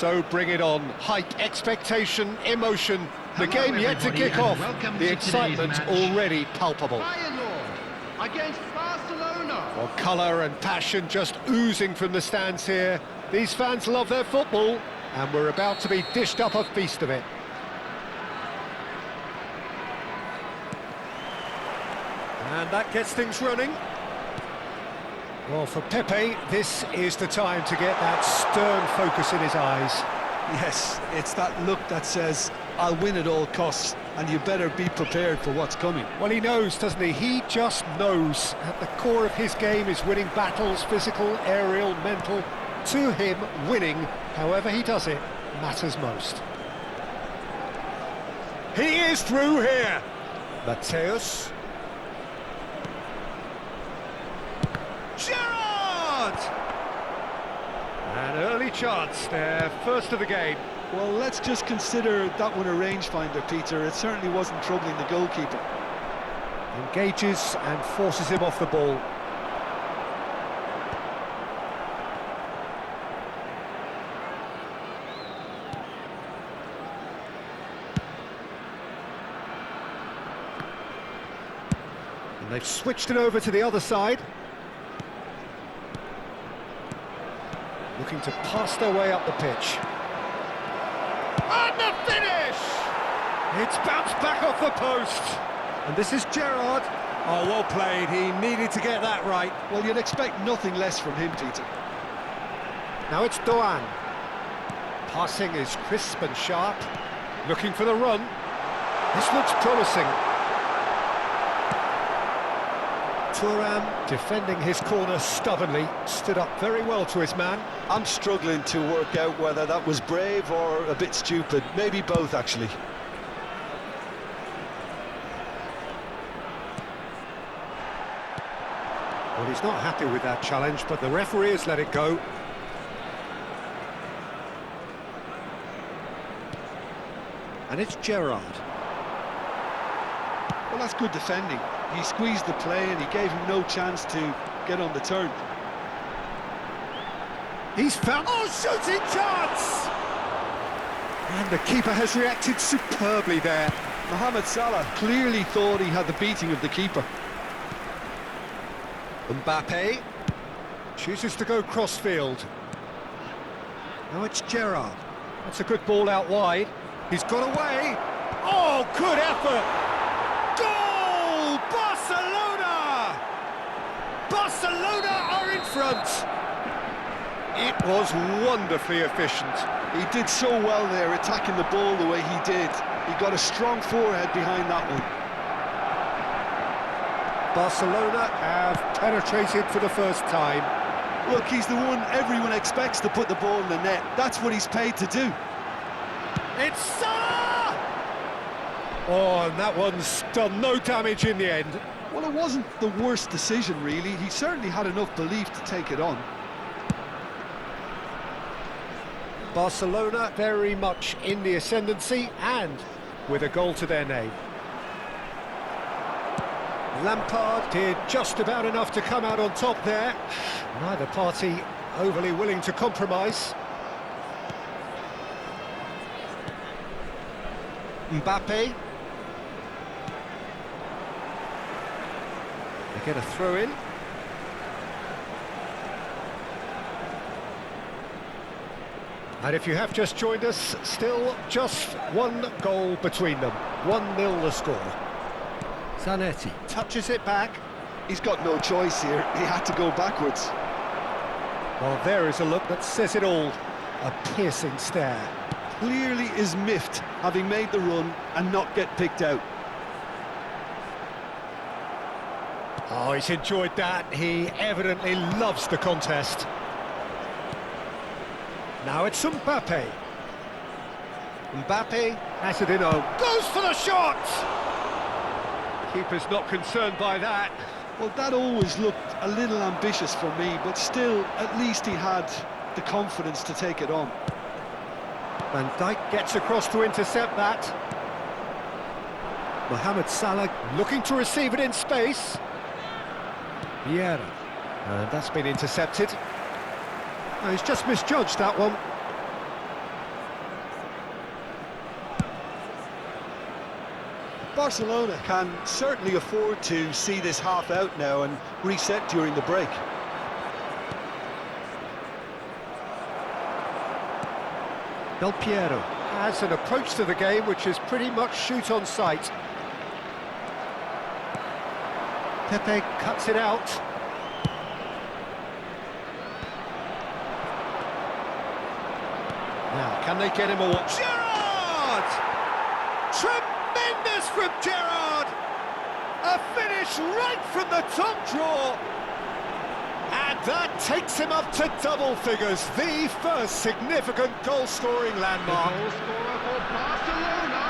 So bring it on. Hype, expectation, emotion. The game yet to kick off. The excitement already palpable. Feyenoord against Barcelona. Well, colour and passion just oozing from the stands here. These fans love their football, and we're about to be dished up a feast of it. And that gets things running. Well, for Pepe, this is the time to get that stern focus in his eyes. Yes, it's that look that says, I'll win at all costs, and you better be prepared for what's coming. Well, he knows, doesn't he? He just knows. At the core of his game is winning battles, physical, aerial, mental. To him, winning, however he does it, matters most. He is through here. Mateus. Gerrard! An early chance there, first of the game. Well, let's just consider that one a rangefinder, Peter. It certainly wasn't troubling the goalkeeper. Engages and forces him off the ball. And they've switched it over to the other side. Looking to pass their way up the pitch. And the finish! It's bounced back off the post. And this is Gerrard. Oh, well played. He needed to get that right. Well, you'd expect nothing less from him, Peter. Now it's Doan. Passing is crisp and sharp. Looking for the run. This looks promising. Thuram, defending his corner stubbornly, stood up very well to his man. I'm struggling to work out whether that was brave or a bit stupid. Maybe both, actually. Well, he's not happy with that challenge, but the referee has let it go. And it's Gerrard. Well, that's good defending. He squeezed the play and he gave him no chance to get on the turn. He's found... Oh, shooting chance! And the keeper has reacted superbly there. Mohamed Salah clearly thought he had the beating of the keeper. Mbappe chooses to go crossfield. Now it's Gerrard. That's a good ball out wide. He's got away. Oh, good effort! Goal! Barcelona! Barcelona are in front. It was wonderfully efficient. He did so well there, attacking the ball the way he did. He got a strong forehead behind that one. Barcelona have penetrated for the first time. Look, he's the one everyone expects to put the ball in the net. That's what he's paid to do. It's Salah! Oh, and that one's done no damage in the end. Well, it wasn't the worst decision, really. He certainly had enough belief to take it on. Barcelona very much in the ascendancy and with a goal to their name. Lampard did just about enough to come out on top there. Neither party overly willing to compromise. Mbappe. They get a throw in. And if you have just joined us, still just one goal between them. 1-0 the score. Zanetti touches it back. He's got no choice here. He had to go backwards. Well, there is a look that says it all. A piercing stare. Clearly is miffed, having made the run and not get picked out. Oh, he's enjoyed that. He evidently loves the contest. Now it's Mbappe. Mbappe has it in. Goes for the shot! Keeper's not concerned by that. Well, that always looked a little ambitious for me, but still, at least he had the confidence to take it on. Van Dijk gets across to intercept that. Mohamed Salah looking to receive it in space. Vieira. And that's been intercepted. Oh, he's just misjudged that one. Barcelona can certainly afford to see this half out now and reset during the break. Del Piero has an approach to the game which is pretty much shoot on sight. Pepe cuts it out. Now, can they get him a watch? Gerrard! Tremendous from Gerrard! A finish right from the top draw! And that takes him up to double figures, the first significant goal-scoring landmark. Goal scorer for Barcelona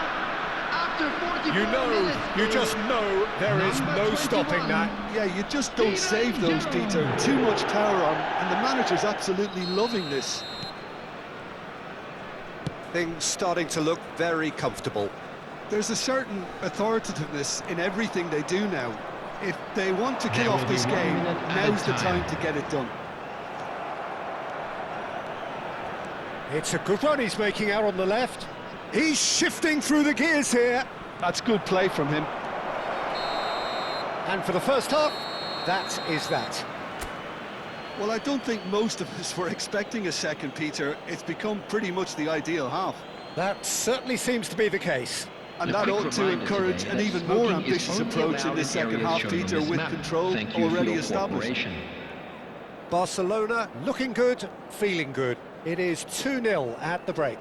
after 45 minutes. You just know there is no stopping that. Yeah, you just don't save those, Peter. Too much power on, and the manager's absolutely loving this. Things starting to look very comfortable. There's a certain authoritativeness in everything they do now. If they want to kick off this game, now's the time to get it done. It's a good run he's making out on the left. He's shifting through the gears here. That's good play from him. And for the first half, that is that. Well, I don't think most of us were expecting a second, Peter. It's become pretty much the ideal half. That certainly seems to be the case. And that ought to encourage an even more ambitious approach in this second half, Peter, with control already established. Barcelona looking good, feeling good. It is 2-0 at the break.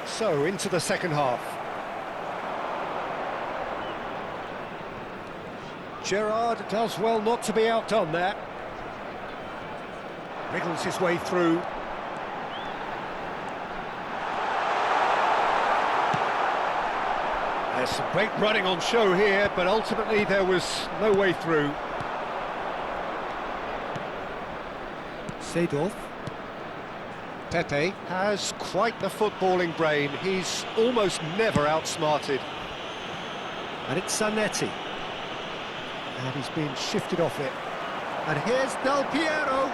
So, into the second half. Gerrard does well not to be outdone there. Wriggles his way through. There's some great running on show here, but ultimately there was no way through. Seedorf. Pepe has quite the footballing brain. He's almost never outsmarted. And it's Zanetti. And he's being shifted off it. And here's Del Piero.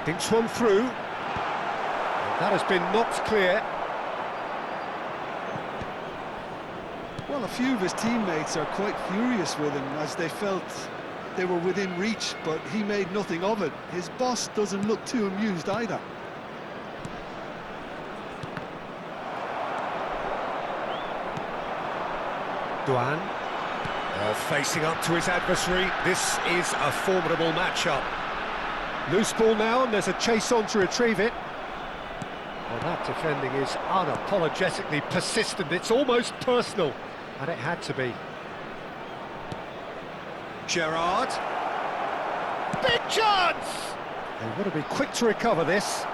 Dinks one through. And that has been knocked clear. Well, a few of his teammates are quite furious with him as they felt they were within reach, but he made nothing of it. His boss doesn't look too amused either. Duan. Facing up to his adversary. This is a formidable matchup. Loose ball now, and there's a chase on to retrieve it. Well, that defending is unapologetically persistent. It's almost personal, and it had to be. Gerrard. Big chance! They want to be quick to recover this.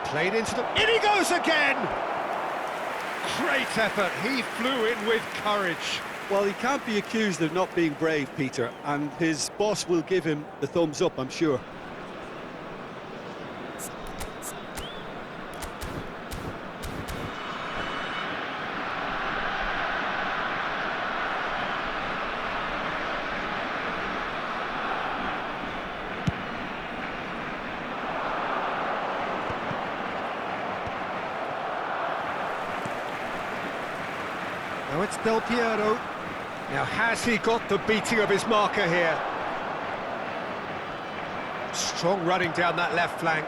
Played into the... In he goes again! Great effort. He flew in with courage. Well, he can't be accused of not being brave, Peter, and his boss will give him the thumbs up, I'm sure. Now it's Del Piero. Now has he got the beating of his marker here? Strong running down that left flank.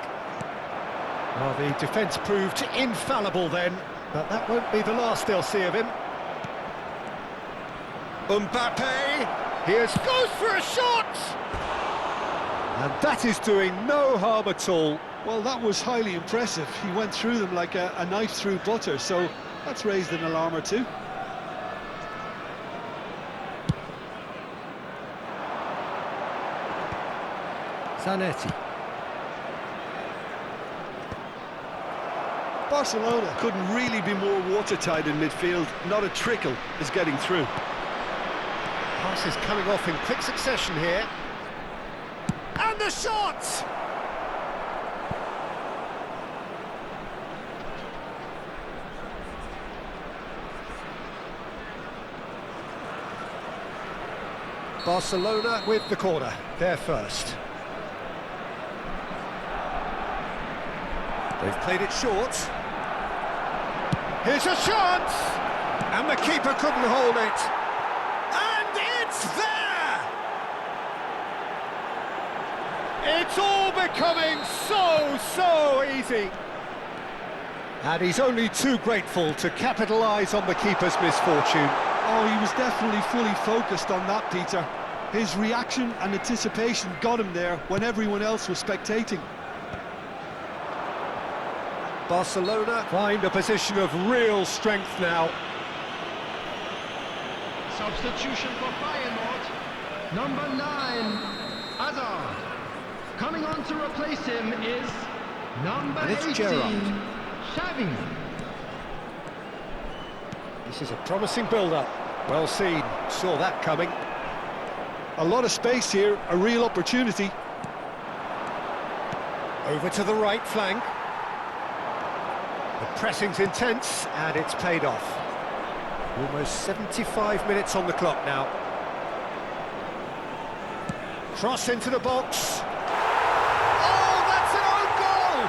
Well, the defence proved infallible then, but that won't be the last they'll see of him. Mbappe, goes for a shot! And that is doing no harm at all. Well, that was highly impressive. He went through them like a knife through butter, so that's raised an alarm or two. Zanetti. Barcelona couldn't really be more watertight in midfield. Not a trickle is getting through. Passes coming off in quick succession here. And the shot! Barcelona with the corner, they're first. They've played it short. Here's a chance! And the keeper couldn't hold it. And it's there! It's all becoming so easy. And he's only too grateful to capitalise on the keeper's misfortune. Oh, he was definitely fully focused on that, Peter. His reaction and anticipation got him there when everyone else was spectating. Barcelona find a position of real strength now. Substitution for Feyenoord. Number 9, Hazard. Coming on to replace him is number And it's 18, Gerrard. Xavi. This is a promising build-up. Well seen, saw that coming. A lot of space here, a real opportunity. Over to the right flank. The pressing's intense, and it's paid off. Almost 75 minutes on the clock now. Cross into the box. Oh, that's an own goal!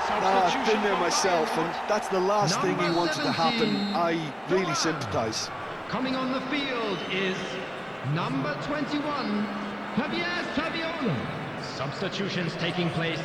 I've been there myself, and that's the last thing he Number wanted to happen. 17, I really Duan. sympathise. Coming on the field is number 21, Javier Saviola. Substitutions taking place.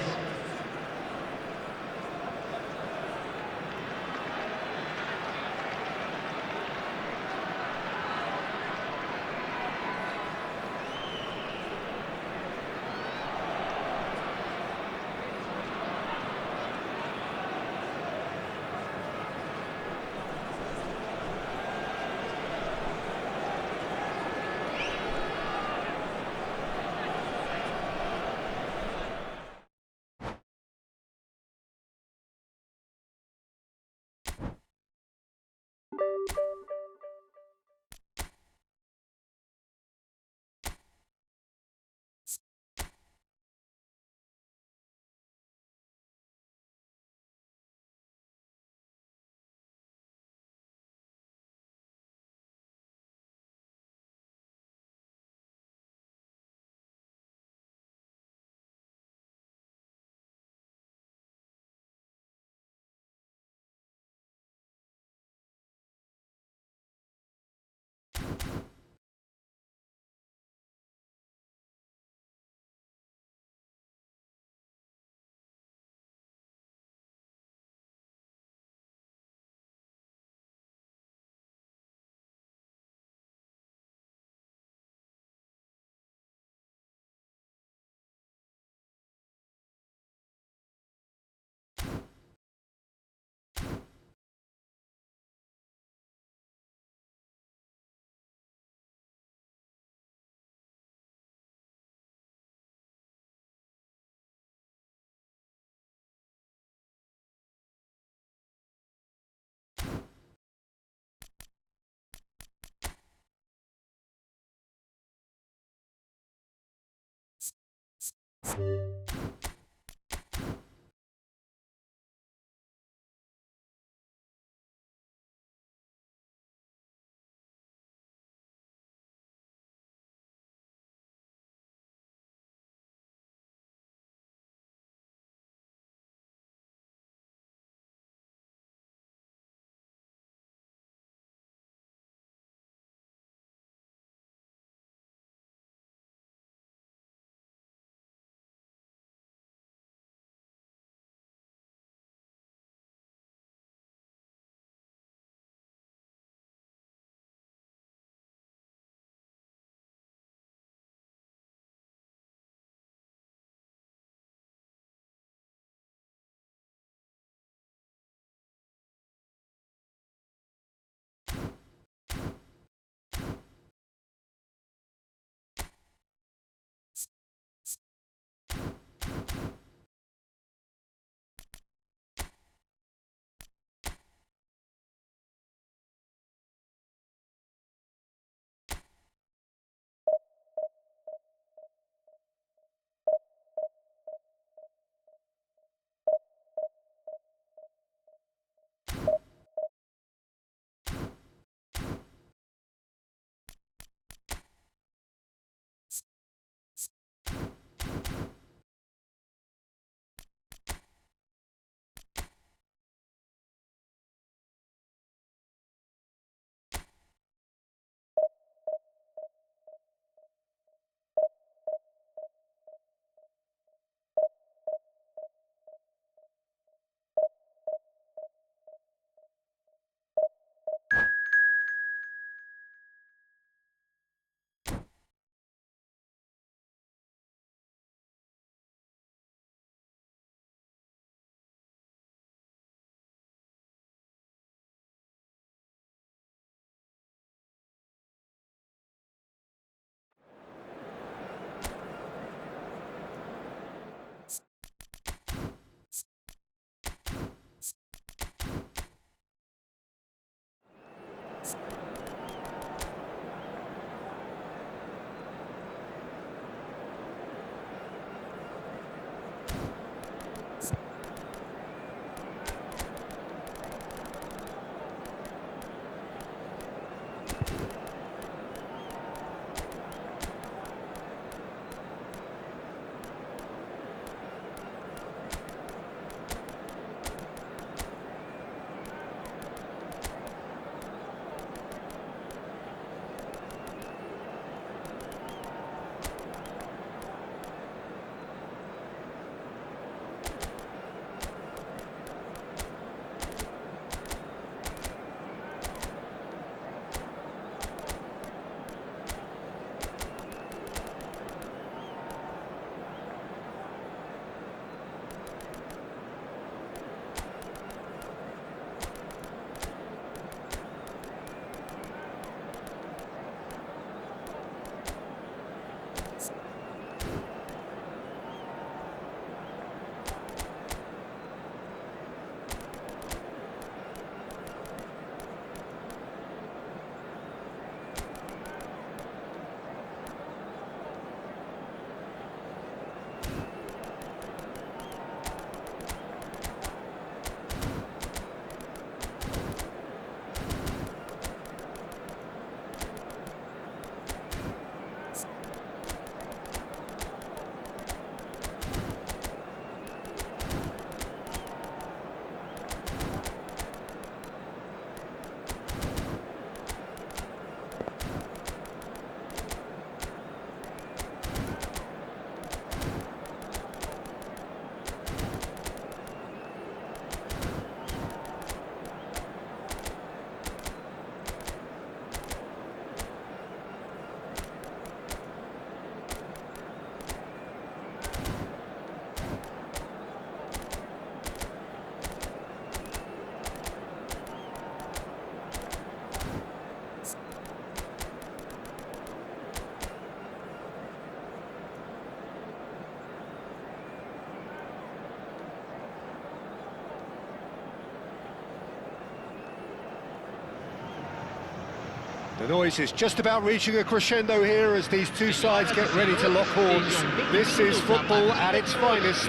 The noise is just about reaching a crescendo here as these two sides get ready to lock horns. This is football at its finest.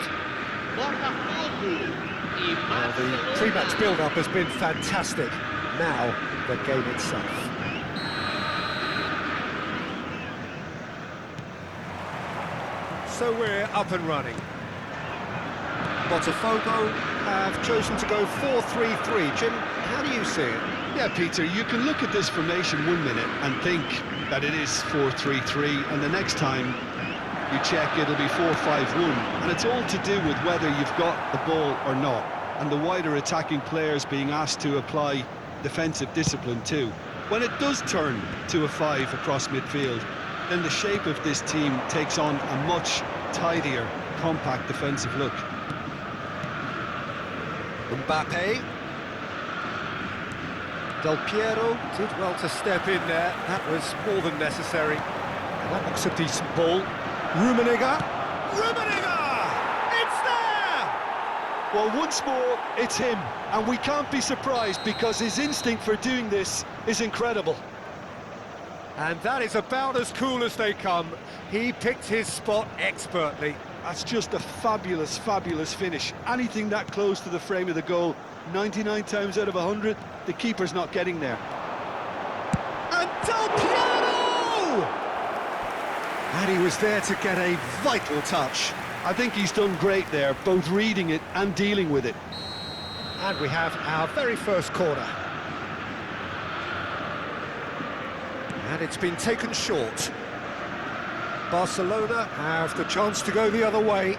Well, the pre-match build-up has been fantastic. Now, the game itself. So we're up and running. Botafogo have chosen to go 4-3-3. Jim, how do you see it? Yeah, Peter, you can look at this formation 1 minute and think that it is 4-3-3, and the next time you check it'll be 4-5-1, and it's all to do with whether you've got the ball or not, and the wider attacking players being asked to apply defensive discipline too. When it does turn to a 5 across midfield, then the shape of this team takes on a much tidier, compact defensive look. Mbappe. Del Piero did well to step in there. That was more than necessary. And that looks a decent ball. Rummenigge. Rummenigge! It's there! Well, once more, it's him, and we can't be surprised because his instinct for doing this is incredible. And that is about as cool as they come. He picked his spot expertly. That's just a fabulous, fabulous finish. Anything that close to the frame of the goal, 99 times out of 100, the keeper's not getting there. And Del Piero! And he was there to get a vital touch. I think he's done great there, both reading it and dealing with it. And we have our very first corner. And it's been taken short. Barcelona have the chance to go the other way.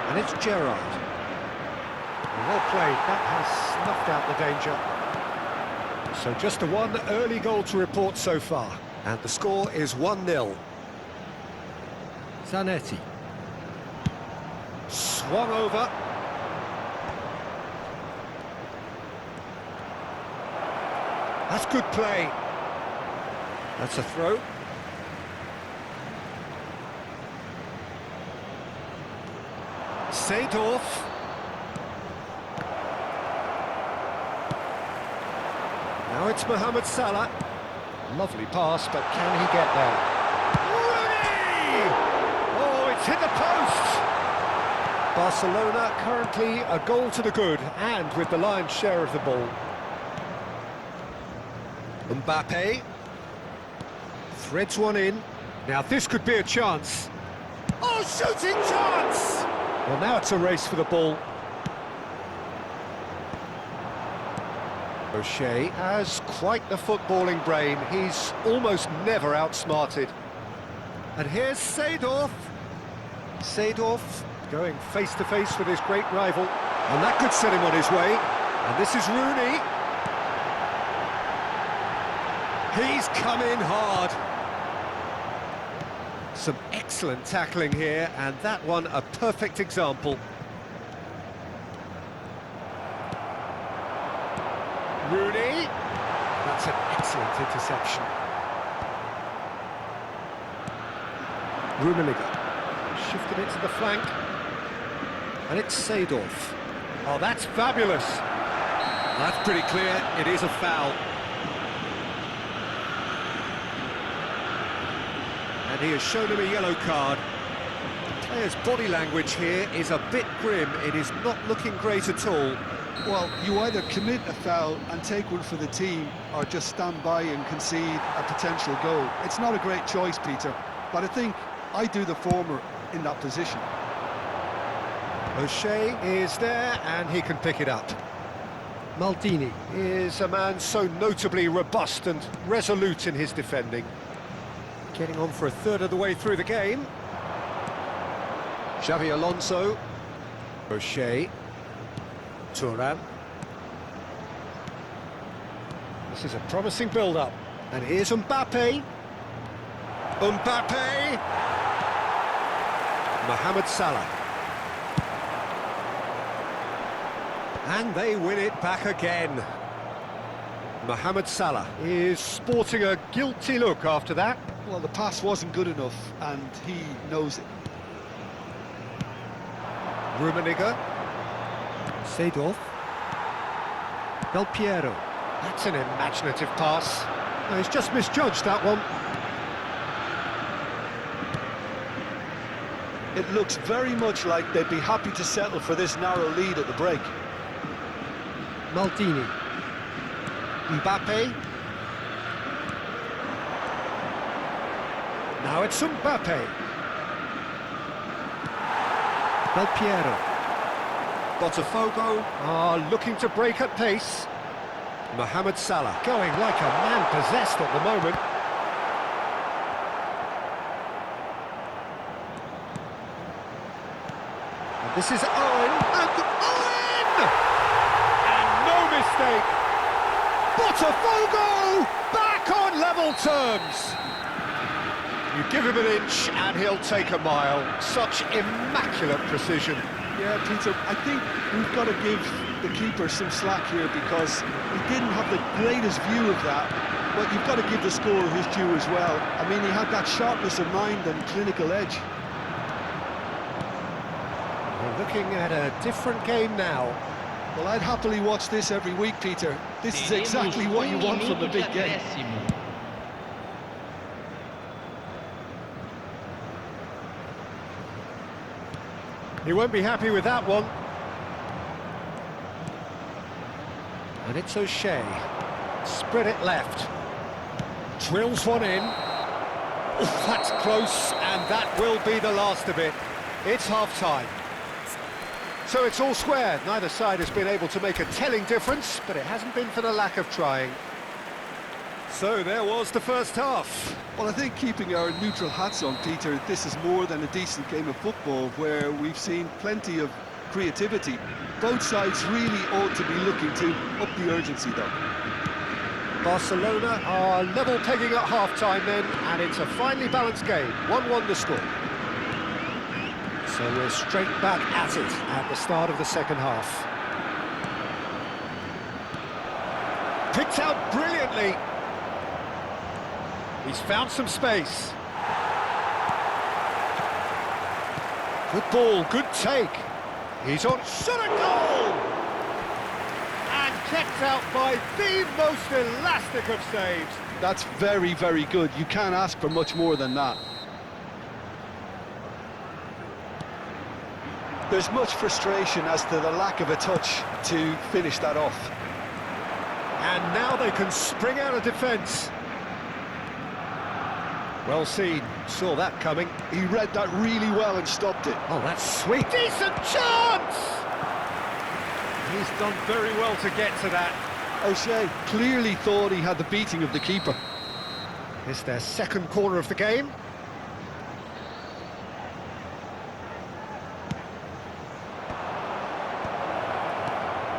And it's Gerrard. Well played, that has snuffed out the danger. So just the one early goal to report so far. And the score is 1-0. Zanetti. Swung over. That's good play. That's a throw. Seedorf. Now it's Mohamed Salah. Lovely pass, but can he get there? Rooney! Oh, it's hit the post! Barcelona currently a goal to the good, and with the lion's share of the ball. Mbappe threads one in. Now this could be a chance. Oh, shooting chance! Well, now it's a race for the ball. O'Shea has quite the footballing brain. He's almost never outsmarted. And here's Seedorf. Seedorf going face-to-face with his great rival. And that could set him on his way. And this is Rooney. He's come in hard. Some excellent tackling here, and that one a perfect example. Rooney. That's an excellent interception. Rummenigge. Shifted it to the flank. And it's Seedorf. Oh, that's fabulous. That's pretty clear. It is a foul. And he has shown him a yellow card. The player's body language here is a bit grim. It is not looking great at all. Well, you either commit a foul and take one for the team, or just stand by and concede a potential goal. It's not a great choice, Peter, but I think I do the former in that position. O'Shea is there, and he can pick it up. Maldini is a man so notably robust and resolute in his defending. Getting on for a third of the way through the game. Xabi Alonso. O'Shea. Thuram. This is a promising build-up. And here's Mbappe. Mbappe! Mohamed Salah. And they win it back again. Mohamed Salah is sporting a guilty look after that. Well, the pass wasn't good enough, and he knows it. Rummenigge. Seedorf. Del Piero. That's an imaginative pass. No, he's just misjudged that one. It looks very much like they'd be happy to settle for this narrow lead at the break. Maldini. Mbappe. Now it's Mbappe. Del Piero. Botafogo are looking to break at pace. Mohamed Salah going like a man possessed at the moment. And this is Owen, and Owen! And no mistake! Botafogo back on level terms! You give him an inch and he'll take a mile. Such immaculate precision. Yeah, Peter, I think we've got to give the keeper some slack here because he didn't have the greatest view of that, but you've got to give the scorer his due as well. I mean, he had that sharpness of mind and clinical edge. We're looking at a different game now. Well, I'd happily watch this every week, Peter. This is exactly what you want from a big game. He won't be happy with that one. And it's O'Shea. Spread it left. Drills one in. Oh, that's close, and that will be the last of it. It's half-time. So it's all square. Neither side has been able to make a telling difference, but it hasn't been for the lack of trying. So there was the first half. Well, I think keeping our neutral hats on, Peter, this is more than a decent game of football where we've seen plenty of creativity. Both sides really ought to be looking to up the urgency, though. Barcelona are level pegging at half-time then, and it's a finely balanced game. 1-1 the score. So we're straight back at it at the start of the second half. Picked out brilliantly. He's found some space. Good ball, good take. He's on shot a goal! And kept out by the most elastic of saves. That's very, very good. You can't ask for much more than that. There's much frustration as to the lack of a touch to finish that off. And now they can spring out of defence. Well seen, saw that coming. He read that really well and stopped it. Oh, that's sweet. Decent chance! He's done very well to get to that. O'Shea clearly thought he had the beating of the keeper. It's their second corner of the game.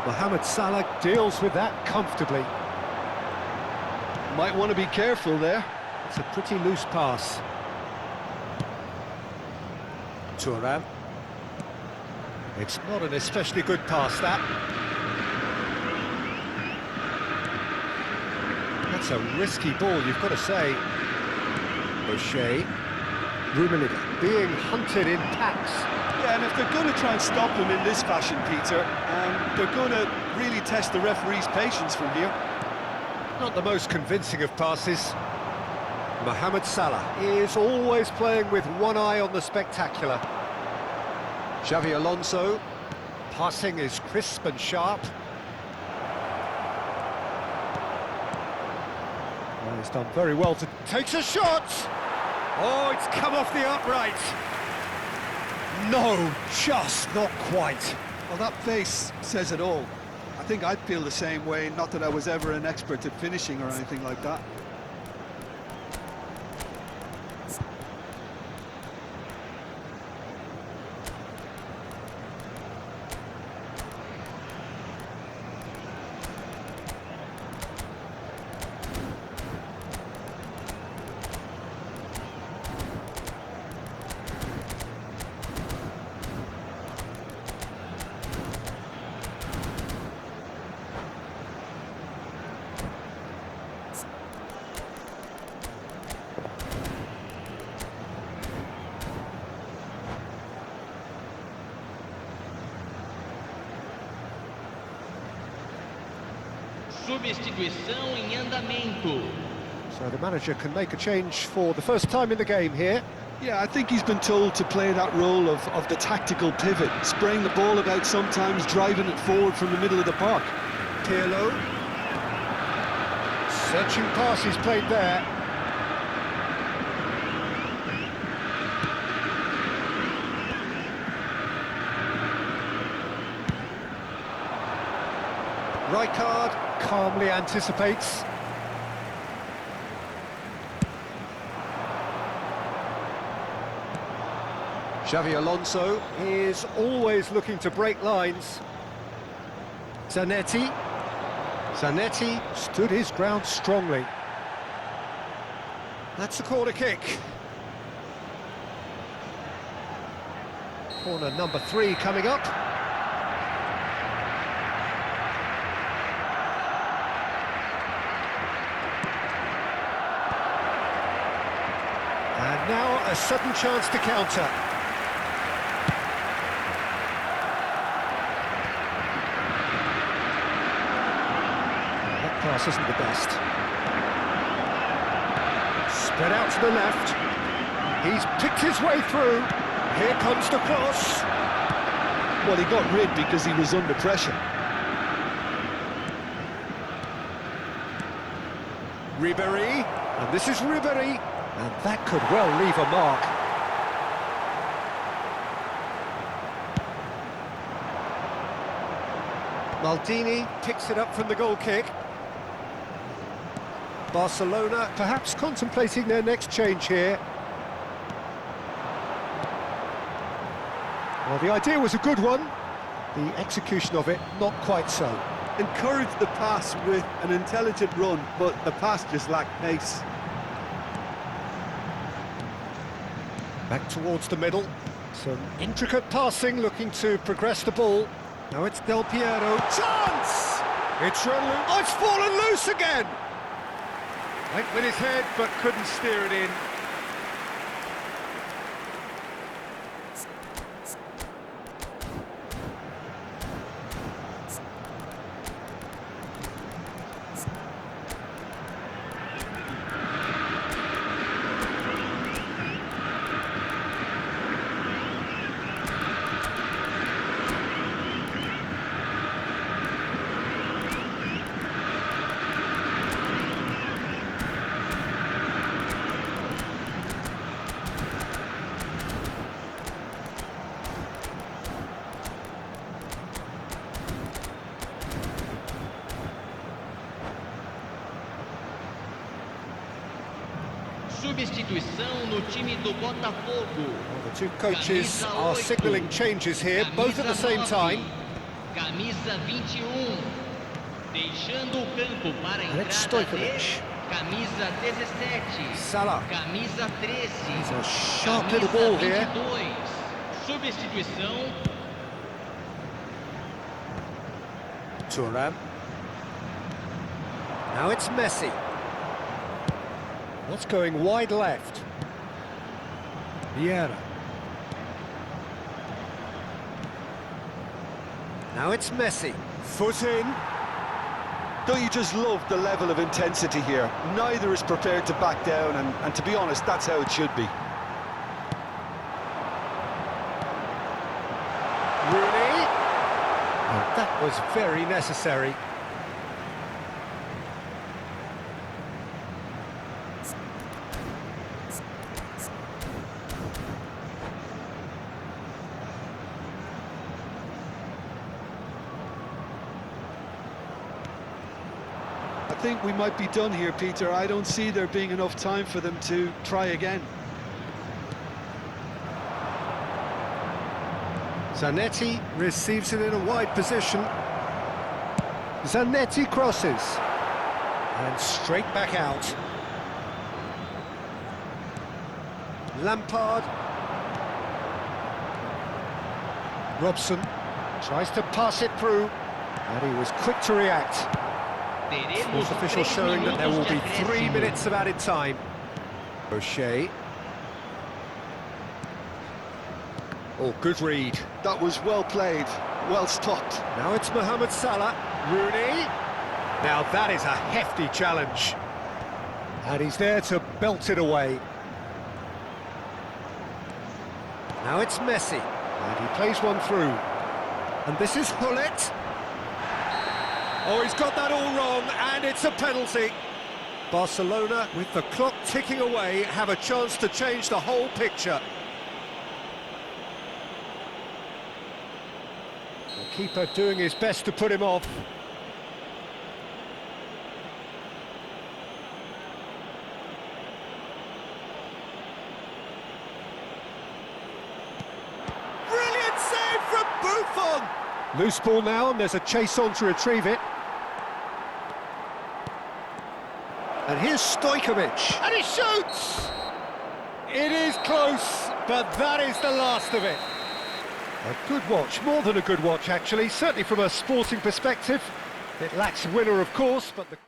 Mohamed Salah deals with that comfortably. Might want to be careful there. It's a pretty loose pass. Thuram. It's not an especially good pass, that. That's a risky ball, you've got to say. O'Shea. Rummenigge being hunted in packs. Yeah, and if they're going to try and stop him in this fashion, Peter, they're going to really test the referee's patience from here. Not the most convincing of passes. Mohamed Salah is always playing with one eye on the spectacular. Xavi Alonso, passing is crisp and sharp. Well, he's done very well to... Takes a shot! Oh, it's come off the upright. No, just not quite. Well, that face says it all. I think I'd feel the same way, not that I was ever an expert at finishing or anything like that. Substituição em andamento. So the manager can make a change for the first time in the game here. Yeah, I think he's been told to play that role of the tactical pivot, spraying the ball about sometimes, driving it forward from the middle of the park. Pirlo. Searching pass he's played there. Rijkaard calmly anticipates. Xavi Alonso is always looking to break lines. Zanetti. Zanetti stood his ground strongly. That's the corner kick. Corner number 3 coming up. And now a sudden chance to counter. That pass isn't the best. Spread out to the left. He's picked his way through. Here comes the cross. Well, he got rid because he was under pressure. Ribéry, and this is Ribéry, and that could well leave a mark. Maldini picks it up from the goal kick. Barcelona perhaps contemplating their next change here. Well, the idea was a good one, the execution of it not quite so. Encouraged the pass with an intelligent run, but the pass just lacked pace. Back towards the middle. Some intricate passing, looking to progress the ball. Now it's Del Piero. Chance! It's run loose. Oh, it's fallen loose again! Went with his head, but couldn't steer it in. Substituição no time do Botafogo. Well, the two coaches are signalling changes here, both at the same time. Camisa 21. Deixando o campo para a Alex entrada de Stojkovic. camisa 17. Salah. Camisa 13. It's a sharp camisa little ball here. 22. Substituição. Thuram. Now it's Messi. That's going wide left. Vieira. Now it's Messi. Foot in. Don't you just love the level of intensity here? Neither is prepared to back down, and to be honest, that's how it should be. Rooney. Oh, that was very necessary. I think we might be done here, Peter. I don't see there being enough time for them to try again. Zanetti receives it in a wide position. Zanetti crosses. And straight back out. Lampard. Robson tries to pass it through, and he was quick to react. Sports officials showing that there will be 3 minutes of added time. O'Shea. Oh, good read. That was well played, well stopped. Now it's Mohamed Salah. Rooney. Now that is a hefty challenge. And he's there to belt it away. Now it's Messi, and he plays one through. And this is Hullet. Oh, he's got that all wrong, and it's a penalty. Barcelona, with the clock ticking away, have a chance to change the whole picture. The keeper doing his best to put him off. Brilliant save from Buffon! Loose ball now, and there's a chase on to retrieve it. And here's Stojkovic, and he shoots! It is close, but that is the last of it. A good watch, more than a good watch actually, certainly from a sporting perspective. It lacks winner, of course, but the...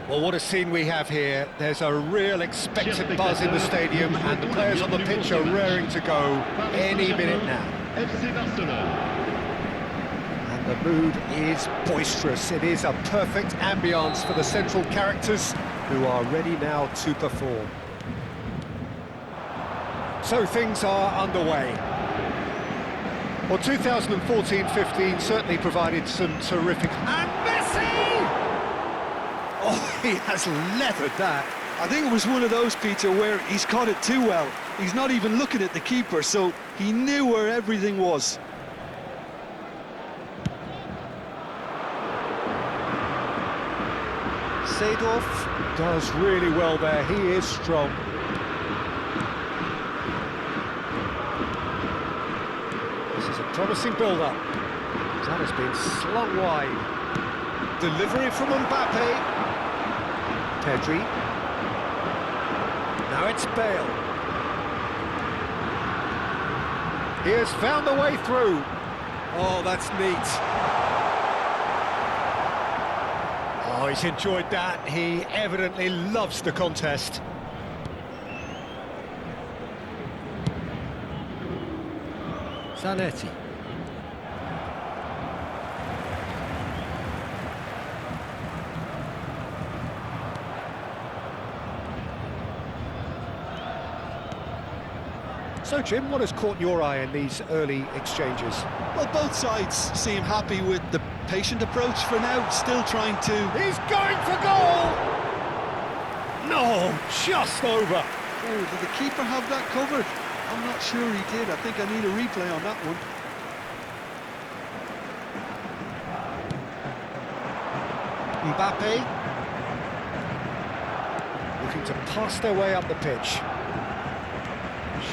Well, what a scene we have here. There's a real expectant buzz in the stadium, and the players on the pitch are raring to go any minute now. And the mood is boisterous. It is a perfect ambience for the central characters, who are ready now to perform. So things are underway. Well, 2014-15 certainly provided some terrific... And Messi! Oh, he has leathered that. I think it was one of those, Peter, where he's caught it too well. He's not even looking at the keeper, so he knew where everything was. Seedorf does really well there. He is strong. This is a promising build-up. That has been slung wide. Delivery from Mbappe. Pedri. Now it's Bale. He has found the way through. Oh, that's neat. Oh, he's enjoyed that. He evidently loves the contest. Zanetti. So, Jim, what has caught your eye in these early exchanges? Well, both sides seem happy with the patient approach for now, still trying to... He's going for goal! No, just over. Oh, did the keeper have that covered? I'm not sure he did. I think I need a replay on that one. Mbappe. Looking to pass their way up the pitch.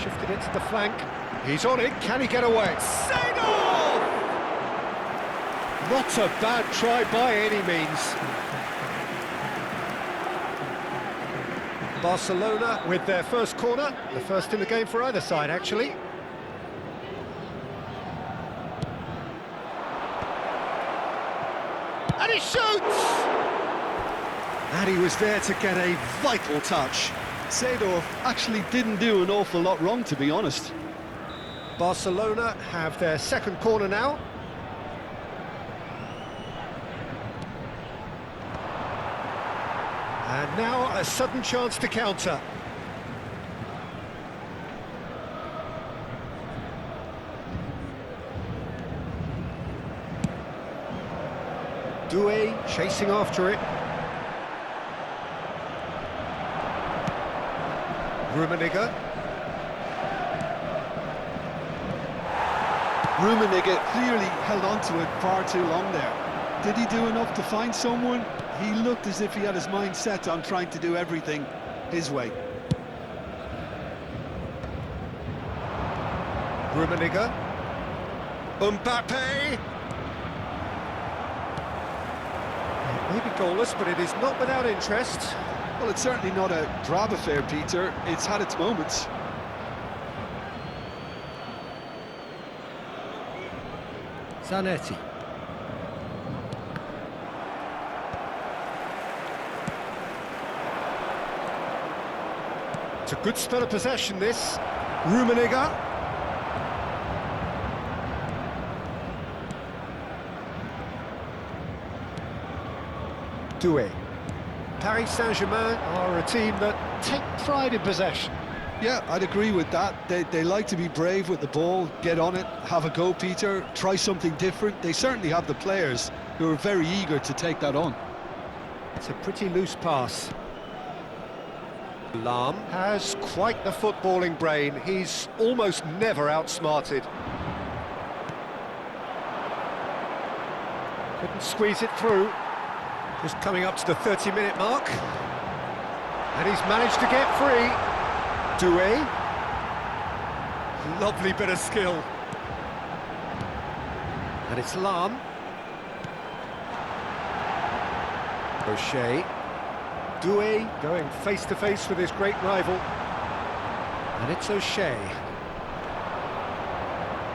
Shifted it to the flank. He's on it. Can he get away? Seedorf! Not a bad try by any means. Barcelona with their first corner. The first in the game for either side, actually. And he shoots! And he was there to get a vital touch. Seedorf actually didn't do an awful lot wrong, to be honest. Barcelona have their second corner now. And now a sudden chance to counter. Doué chasing after it. Rummenigge. Rummenigge clearly held on to it far too long there. Did he do enough to find someone? He looked as if he had his mind set on trying to do everything his way. Rummenigge. Mbappe. Maybe goalless, but it is not without interest. Well, it's certainly not a drab affair, Peter. It's had its moments. Zanetti. It's a good spell of possession, this. Rummenigge. Doué. Paris Saint-Germain are a team that take pride in possession. Yeah, I'd agree with that. They like to be brave with the ball, get on it, have a go, Peter, try something different. They certainly have the players who are very eager to take that on. It's a pretty loose pass. Lahm has quite the footballing brain. He's almost never outsmarted. Couldn't squeeze it through. Just coming up to the 30-minute mark. And he's managed to get free. Doué. Lovely bit of skill. And it's Lahm. O'Shea. Doué going face-to-face with his great rival. And it's O'Shea.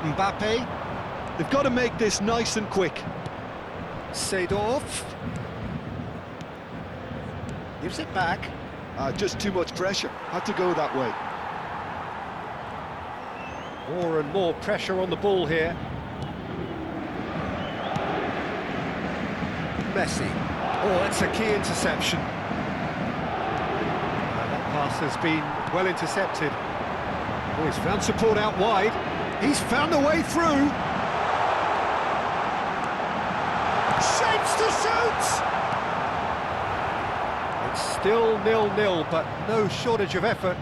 Mbappe. They've got to make this nice and quick. Seedorf. Gives it back. Just too much pressure. Had to go that way. More and more pressure on the ball here. Messi. Oh, that's a key interception. That pass has been well intercepted. Oh, he's found support out wide. He's found a way through. Shapes to shoot! It's still 0-0, but no shortage of effort.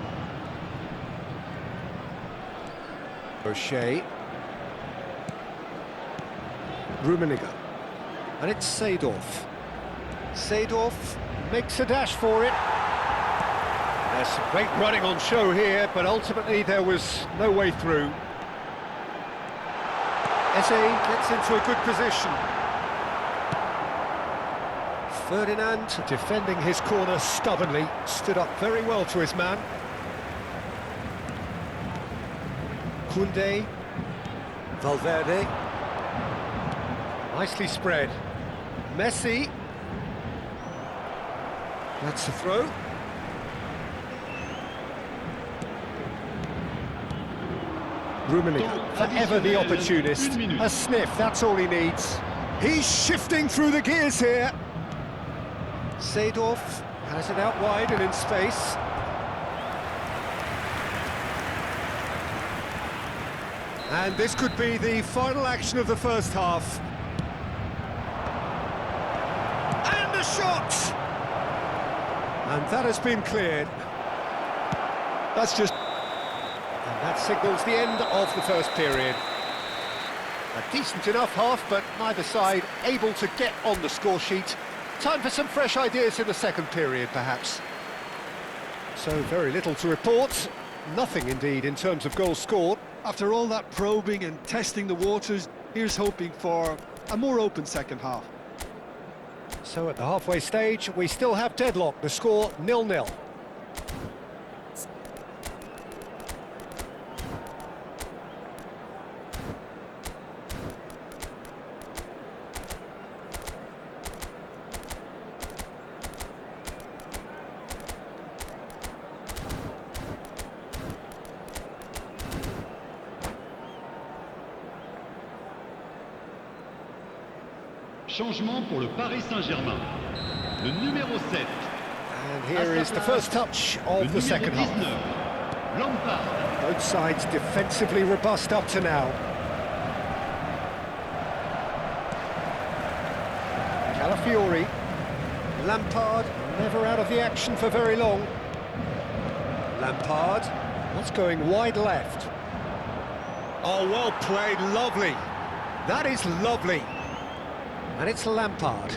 O'Shea. Rummenigge. And it's Seedorf. Seedorf makes a dash for it. There's some great running on show here, but ultimately there was no way through. Eze gets into a good position. Ferdinand defending his corner stubbornly, stood up very well to his man. Koundé, Valverde, nicely spread. Messi, that's the throw. Rummenigge, forever the opportunist. A sniff, that's all he needs. He's shifting through the gears here. Seedorf has it out wide and in space. And this could be the final action of the first half. And a shot! And that has been cleared. That's just... And that signals the end of the first period. A decent enough half, but neither side able to get on the score sheet. Time for some fresh ideas in the second period, perhaps. So very little to report. Nothing, indeed, in terms of goals scored. After all that probing and testing the waters, here's hoping for a more open second half. So at the halfway stage, we still have deadlock. The score 0-0. Changement pour le Paris Saint-Germain. Le numéro 7. And here is the first touch of the second half. Lampard. Both sides defensively robust up to now. Calafiori. Lampard, never out of the action for very long. Lampard, that's going wide left. Oh, well played, lovely. That is lovely. And it's Lampard.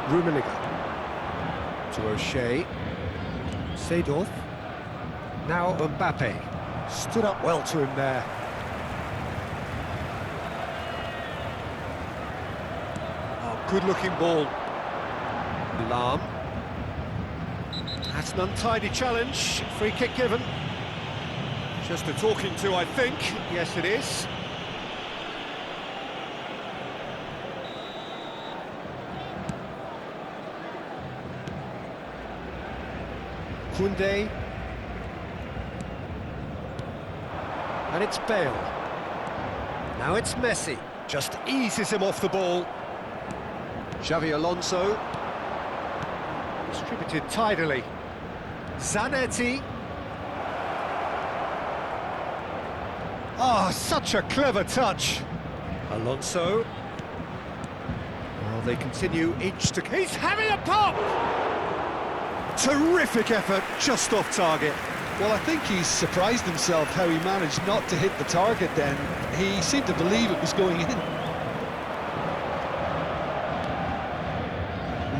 Rummenigge. To O'Shea. Seedorf. Now Mbappe. Stood up well to him there. Oh, good-looking ball. Lahm. That's an untidy challenge. Free kick given. Just a talking to, I think. Yes, it is. Koundé. And it's Bale. Now it's Messi. Just eases him off the ball. Xavi Alonso. Distributed tidily. Zanetti. Ah, such a clever touch. Alonso. Well, they continue each to... He's having a pop! Terrific effort, just off target. Well, I think he's surprised himself how he managed not to hit the target then. He seemed to believe it was going in.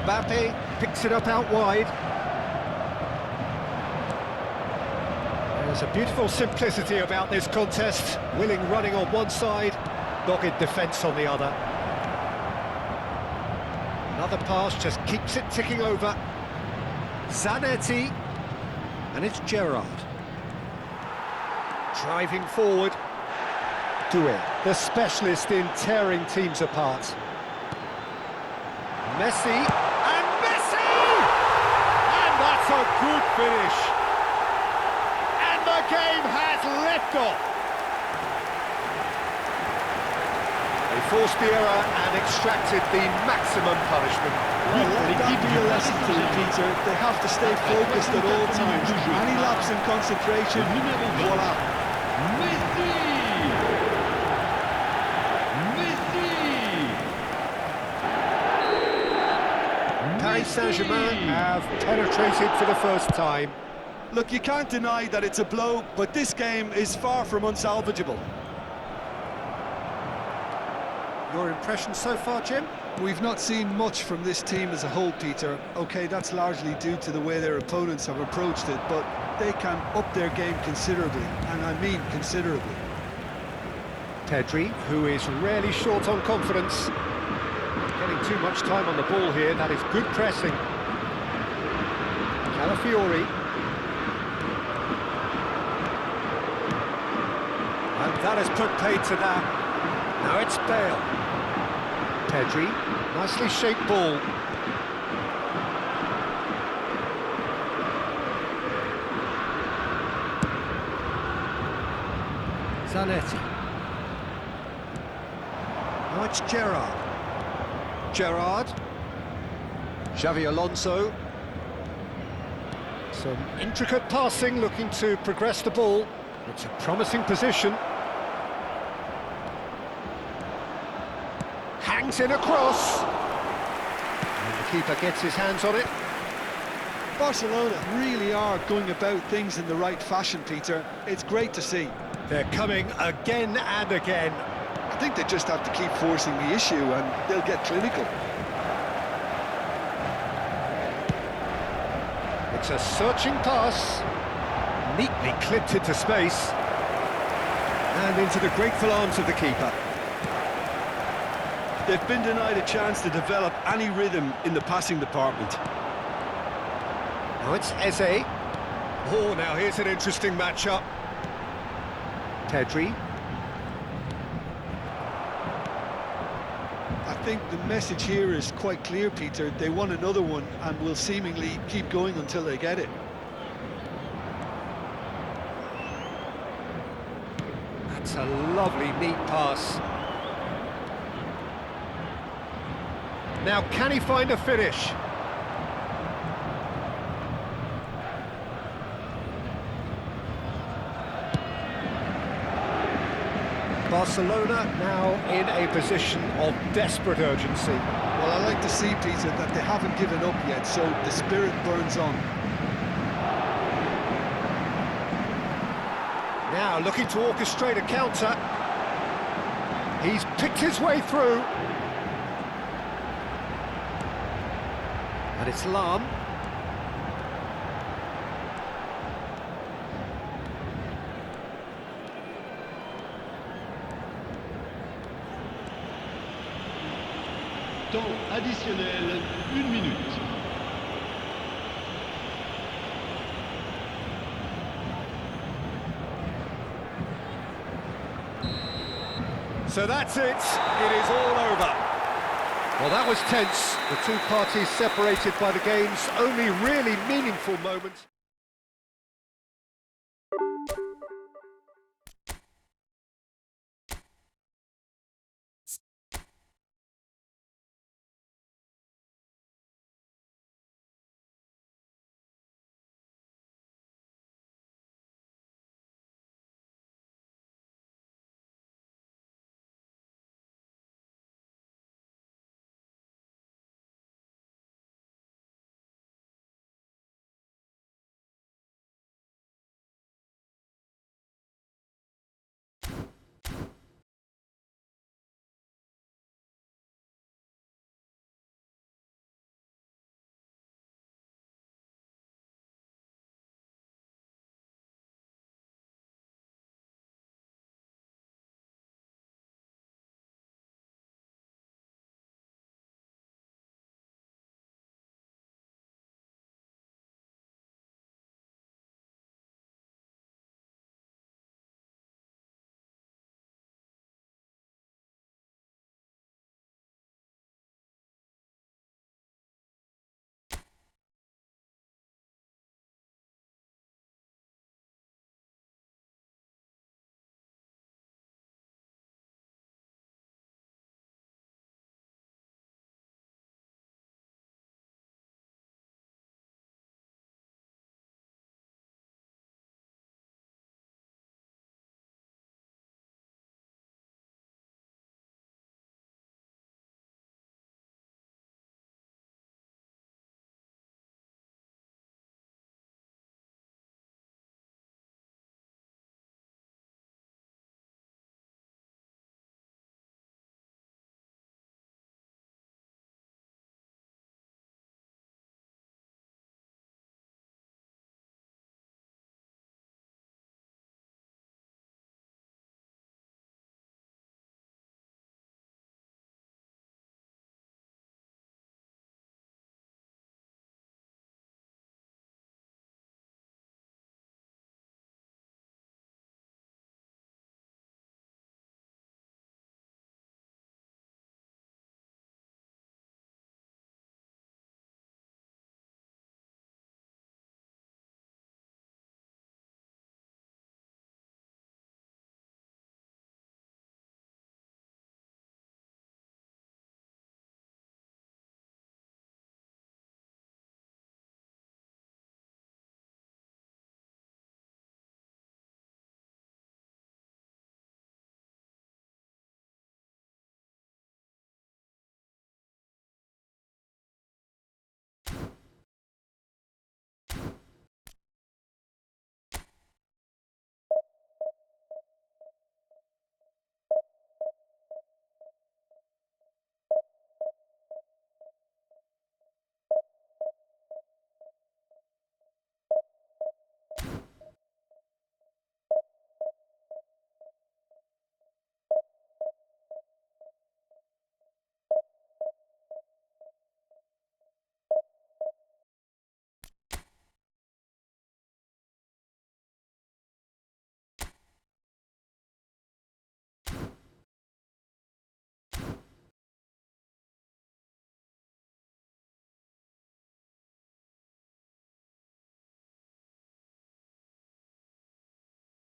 Mbappe picks it up out wide. There's a beautiful simplicity about this contest. Willing running on one side, dogged defence on the other. Another pass just keeps it ticking over. Zanetti, and it's Gerrard. Driving forward. Doué, the specialist in tearing teams apart. Messi, and Messi! And that's a good finish. And the game has left off. They forced the error and extracted the maximum punishment. Well, let that be a lesson to them, Peter. They have to stay focused at all times. Any lapse in concentration, voila. Messi! Messi! Paris Saint-Germain have penetrated for the first time. Look, you can't deny that it's a blow, but this game is far from unsalvageable. Your impression so far, Jim? We've not seen much from this team as a whole, Peter. OK, that's largely due to the way their opponents have approached it, but they can up their game considerably, and I mean considerably. Pedri, who is rarely short on confidence. Getting too much time on the ball here, that is good pressing. Calafiori. And that has put paid to that. Now it's Bale. Pedri, nicely shaped ball. Zanetti. Now it's Gerrard. Gerrard. Xavi Alonso. Some intricate passing, looking to progress the ball. It's a promising position. Hangs in a cross. And the keeper gets his hands on it. Barcelona really are going about things in the right fashion, Peter. It's great to see. They're coming again and again. I think they just have to keep forcing the issue and they'll get clinical. It's a searching pass. Neatly clipped into space. And into the grateful arms of the keeper. They've been denied a chance to develop any rhythm in the passing department. Now it's Eze. Oh, now here's an interesting matchup. Pedri. I think the message here is quite clear, Peter. They want another one and will seemingly keep going until they get it. That's a lovely, neat pass. Now, can he find a finish? Barcelona now in a position of desperate urgency. Well, I like to see, Peter, that they haven't given up yet, so the spirit burns on. Now looking to orchestrate a counter. He's picked his way through. And it's Lahm. Temps additionnel, 1 minute. So that's it. It is all over. Well, that was tense. The two parties separated by the game's only really meaningful moment.